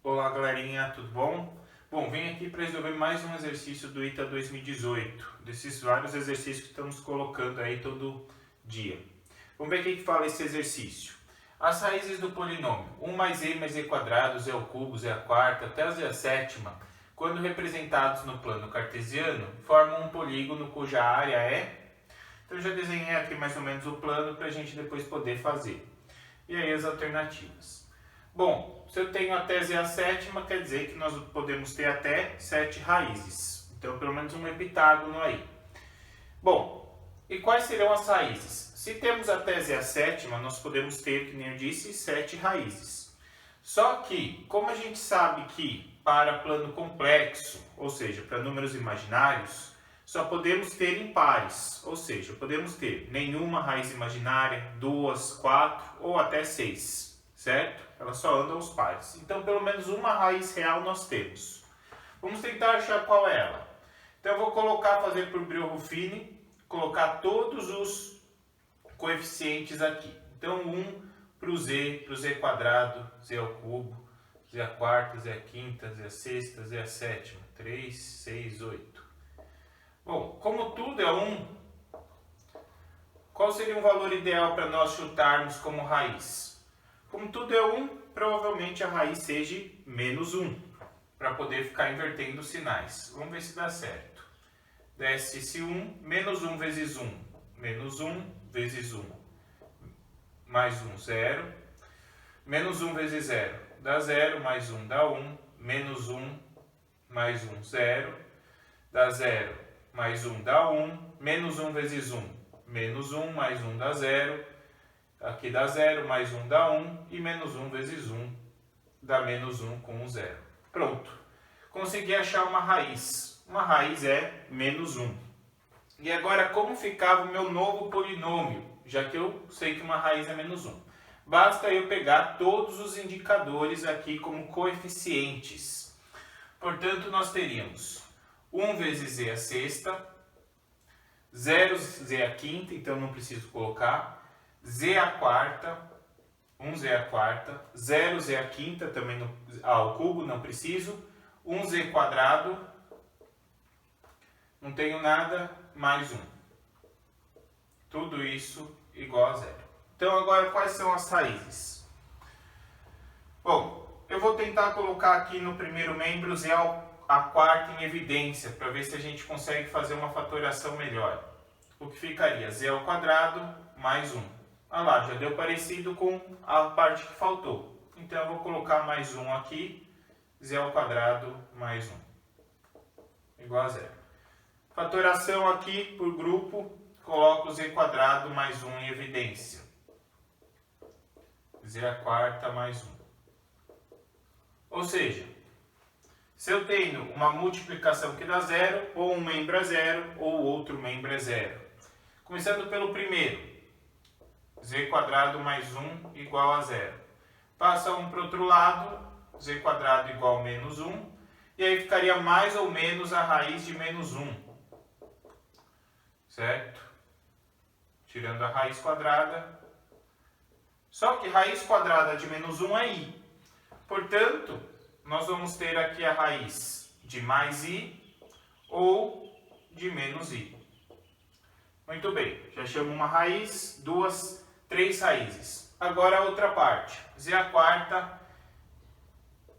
Olá galerinha, tudo bom? Bom, venho aqui para resolver mais um exercício do ITA 2018, desses vários exercícios que estamos colocando aí todo dia. Vamos ver o que fala esse exercício. As raízes do polinômio 1 mais e quadrado, z ao cubo, z à quarta, até z à sétima, quando representados no plano cartesiano, formam um polígono cuja área é... Então eu já desenhei aqui mais ou menos o plano para a gente depois poder fazer. E aí as alternativas. Bom, se eu tenho até z à sétima, quer dizer que nós podemos ter até 7 raízes. Então, pelo menos um heptágono aí. Bom, e quais serão as raízes? Se temos até z à sétima, nós podemos ter, que nem eu disse, 7 raízes. Só que, como a gente sabe que para plano complexo, ou seja, para números imaginários, só podemos ter impares, ou seja, podemos ter nenhuma raiz imaginária, 2, 4 ou até 6. Certo? Elas só andam aos pares. Então, pelo menos uma raiz real nós temos. Vamos tentar achar qual é ela. Então, eu vou fazer por Brio-Ruffini, colocar todos os coeficientes aqui. Então, 1 para o z quadrado, z ao cubo, z à quarta, z à quinta, z à sexta, z à sétima. 3, 6, 8. Bom, como tudo é 1, qual seria um valor ideal para nós chutarmos como raiz? Como tudo é 1, provavelmente a raiz seja menos 1, para poder ficar invertendo os sinais. Vamos ver se dá certo. Desce esse 1, menos 1 vezes 1, menos 1 vezes 1, mais 1, 0. Menos 1 vezes 0 dá 0, mais 1 dá 1, menos 1, mais 1, 0. Dá 0, mais 1 dá 1, menos 1 vezes 1, menos 1, mais 1 dá 0. Aqui dá 0, mais 1 dá 1, e menos 1 vezes 1 dá menos 1 com 1, 0. Pronto. Consegui achar uma raiz. Uma raiz é menos 1. E agora, como ficava o meu novo polinômio? Já que eu sei que uma raiz é menos 1. Basta eu pegar todos os indicadores aqui como coeficientes. Portanto, nós teríamos 1 vezes z à sexta, 0 z à quinta, então não preciso colocar, z à quarta, 1z à quarta, 0z à quinta, também ao cubo, não preciso, 1z quadrado, não tenho nada, mais 1. Tudo isso igual a 0. Então agora quais são as raízes? Bom, eu vou tentar colocar aqui no primeiro membro z à quarta em evidência, para ver se a gente consegue fazer uma fatoração melhor. O que ficaria? Z ao quadrado mais 1. Olha lá, já deu parecido com a parte que faltou. Então, eu vou colocar mais 1 aqui, z ao quadrado mais 1, igual a 0. Fatoração aqui por grupo, coloco z quadrado mais 1 em evidência. Z à quarta mais 1. Ou seja, se eu tenho uma multiplicação que dá 0, ou um membro é 0, ou outro membro é 0. Começando pelo primeiro. Z quadrado mais 1 igual a 0. Passa 1 para o outro lado, z quadrado igual a menos 1. E aí ficaria mais ou menos a raiz de menos 1. Certo? Tirando a raiz quadrada. Só que raiz quadrada de menos 1 é i. Portanto, nós vamos ter aqui a raiz de mais i ou de menos i. Muito bem, já achamos uma raiz, 3 raízes. Agora a outra parte. Z à quarta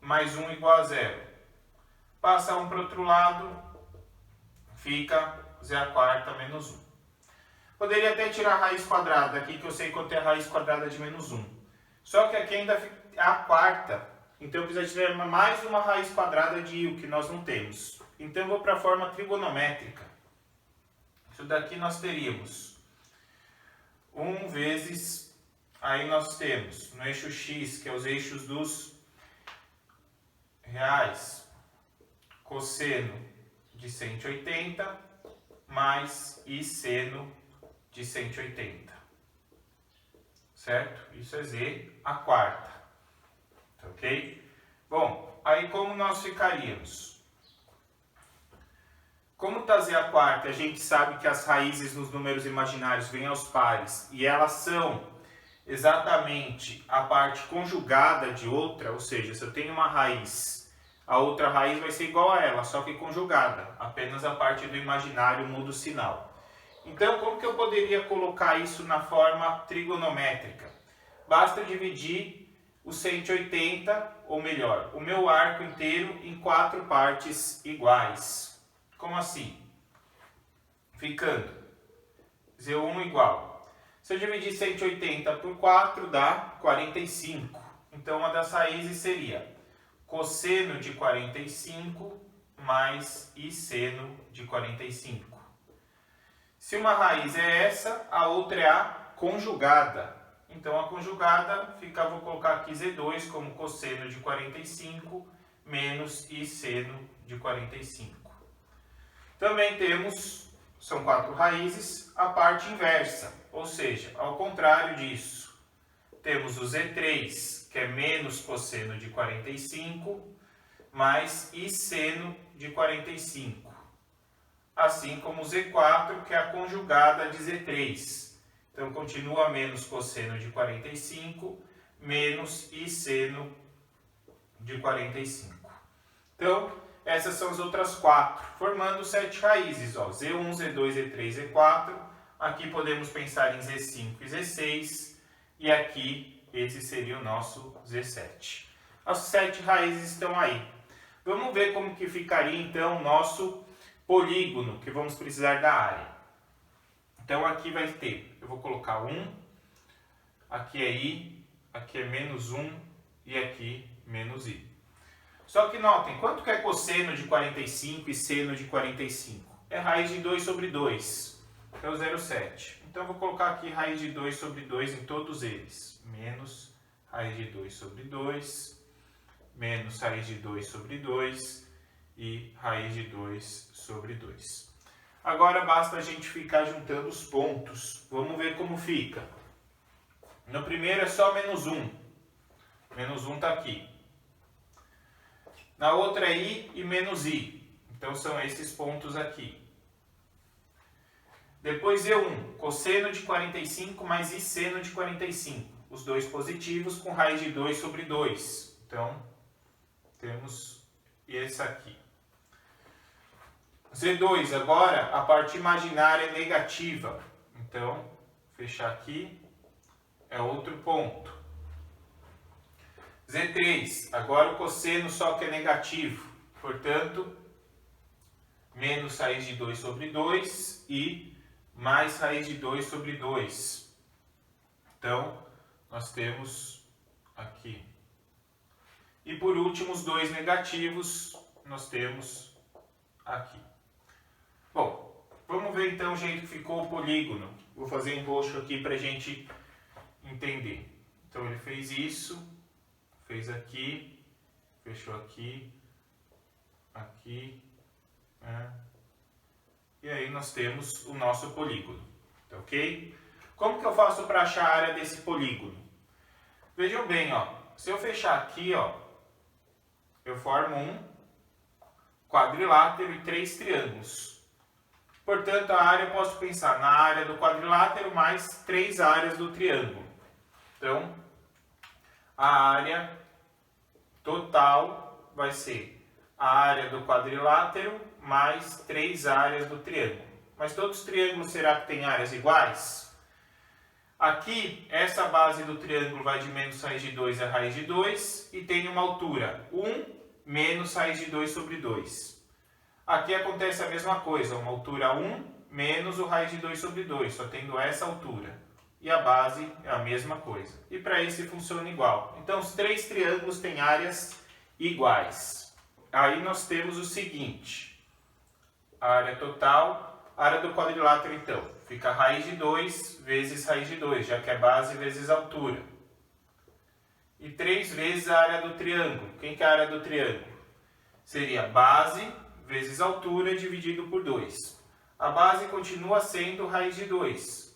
mais 1 igual a 0. Passa 1 para o outro lado, fica z à quarta menos 1. Poderia até tirar a raiz quadrada aqui, que eu sei quanto é a raiz quadrada de menos 1. Só que aqui ainda fica a quarta. Então eu preciso tirar mais uma raiz quadrada de i, o que nós não temos. Então eu vou para a forma trigonométrica. Isso daqui nós teríamos 1 vezes... Aí nós temos no eixo x, que é os eixos dos reais, cosseno de 180 mais e seno de 180. Certo? Isso é z à quarta. Ok? Bom, aí como nós ficaríamos? Como está z à quarta, a gente sabe que as raízes nos números imaginários vêm aos pares e elas são exatamente a parte conjugada de outra, ou seja, se eu tenho uma raiz, a outra raiz vai ser igual a ela, só que conjugada, apenas a parte do imaginário muda o sinal. Então, como que eu poderia colocar isso na forma trigonométrica? Basta dividir o 180, ou melhor, o meu arco inteiro em 4 partes iguais. Como assim? Ficando Z1 igual. Se eu dividir 180 por 4, dá 45. Então, uma das raízes seria cosseno de 45 mais I seno de 45. Se uma raiz é essa, a outra é a conjugada. Então, a conjugada, vou colocar aqui Z2 como cosseno de 45 menos I seno de 45. Também temos, são 4 raízes, a parte inversa, ou seja, ao contrário disso. Temos o Z3, que é menos cosseno de 45, mais I seno de 45. Assim como o Z4, que é a conjugada de Z3. Então, continua menos cosseno de 45, menos I seno de 45. Então, essas são as outras 4, formando 7 raízes. Ó, Z1, Z2, Z3, Z4. Aqui podemos pensar em Z5 e Z6. E aqui, esse seria o nosso Z7. As 7 raízes estão aí. Vamos ver como que ficaria, então, o nosso polígono, que vamos precisar da área. Então, aqui vai ter, eu vou colocar 1, aqui é I, aqui é menos 1 e aqui menos I. Só que notem, quanto que é cosseno de 45 e seno de 45? É raiz de 2 sobre 2, que é o 0,7. Então, eu vou colocar aqui raiz de 2 sobre 2 em todos eles. Menos raiz de 2 sobre 2, menos raiz de 2 sobre 2 e raiz de 2 sobre 2. Agora basta a gente ficar juntando os pontos. Vamos ver como fica. No primeiro é só menos 1. Menos 1 está aqui. Na outra é I e menos I. Então são esses pontos aqui. Depois E1, cosseno de 45 mais I seno de 45. Os dois positivos com raiz de 2 sobre 2. Então, temos esse aqui. Z2, agora a parte imaginária é negativa. Então, fechar aqui é outro ponto. Z3, agora o cosseno só que é negativo. Portanto, menos raiz de 2 sobre 2 e mais raiz de 2 sobre 2. Então, nós temos aqui. E por último, os dois negativos, nós temos aqui. Bom, vamos ver então o jeito que ficou o polígono. Vou fazer em roxo aqui para a gente entender. Então ele fez isso, fez aqui, fechou aqui, aqui, né? E aí nós temos o nosso polígono, tá ok? Como que eu faço para achar a área desse polígono? Vejam bem, ó, se eu fechar aqui, ó, eu formo um quadrilátero e 3 triângulos. Portanto, a área eu posso pensar na área do quadrilátero mais 3 áreas do triângulo. Então, a área total vai ser a área do quadrilátero mais 3 áreas do triângulo. Mas todos os triângulos, será que têm áreas iguais? Aqui, essa base do triângulo vai de menos raiz de 2 a raiz de 2 e tem uma altura 1 menos raiz de 2 sobre 2. Aqui acontece a mesma coisa, uma altura 1 menos o raiz de 2 sobre 2, só tendo essa altura. E a base é a mesma coisa. E para esse funciona igual. Então, os 3 triângulos têm áreas iguais. Aí nós temos o seguinte. A área total, a área do quadrilátero então, fica raiz de 2 vezes raiz de 2, já que é base vezes altura. E 3 vezes a área do triângulo. Quem que é a área do triângulo? Seria base vezes altura dividido por 2. A base continua sendo raiz de 2.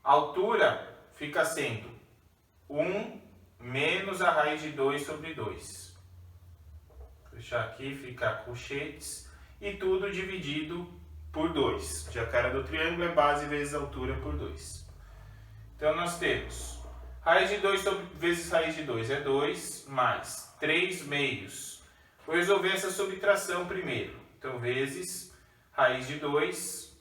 A altura fica sendo 1 menos a raiz de 2 sobre 2. Vou fechar aqui, fica colchetes. E tudo dividido por 2. Já que a área do triângulo é base vezes altura por 2. Então, nós temos raiz de 2 vezes raiz de 2 é 2, mais 3 meios. Vou resolver essa subtração primeiro. Então, vezes raiz de 2.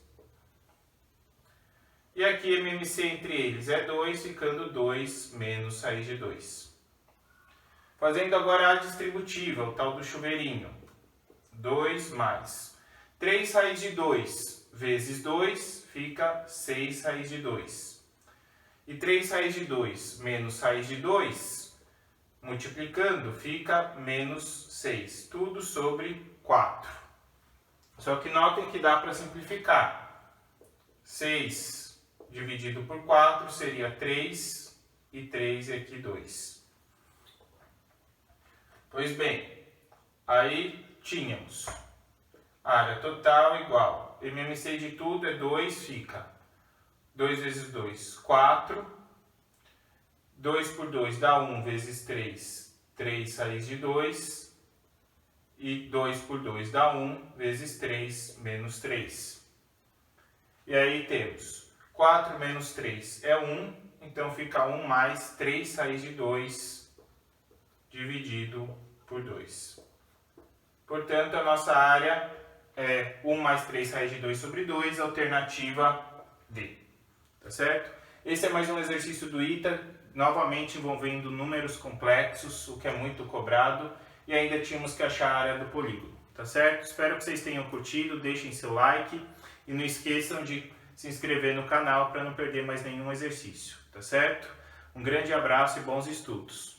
E aqui MMC entre eles é 2, ficando 2 menos raiz de 2. Fazendo agora a distributiva, o tal do chuveirinho. 2 mais 3 raiz de 2 vezes 2 fica 6 raiz de 2. E 3 raiz de 2 menos raiz de 2, multiplicando, fica menos 6. Tudo sobre 4. Só que notem que dá para simplificar. 6 dividido por 4 seria 3, e 3 é aqui 2. Pois bem, aí tínhamos área total igual, MMC de tudo é 2, fica 2 vezes 2, 4, 2 por 2 dá 1 vezes 3, 3 raiz de 2, e 2 por 2 dá 1 vezes 3 menos 3. E aí temos 4 menos 3 é 1, então fica 1 mais 3 raiz de 2 dividido por 2. Portanto, a nossa área é 1 mais 3 raiz de 2 sobre 2, alternativa D. Tá certo? Esse é mais um exercício do ITA, novamente envolvendo números complexos, o que é muito cobrado, e ainda tínhamos que achar a área do polígono. Tá certo? Espero que vocês tenham curtido, deixem seu like e não esqueçam de se inscrever no canal para não perder mais nenhum exercício. Tá certo? Um grande abraço e bons estudos!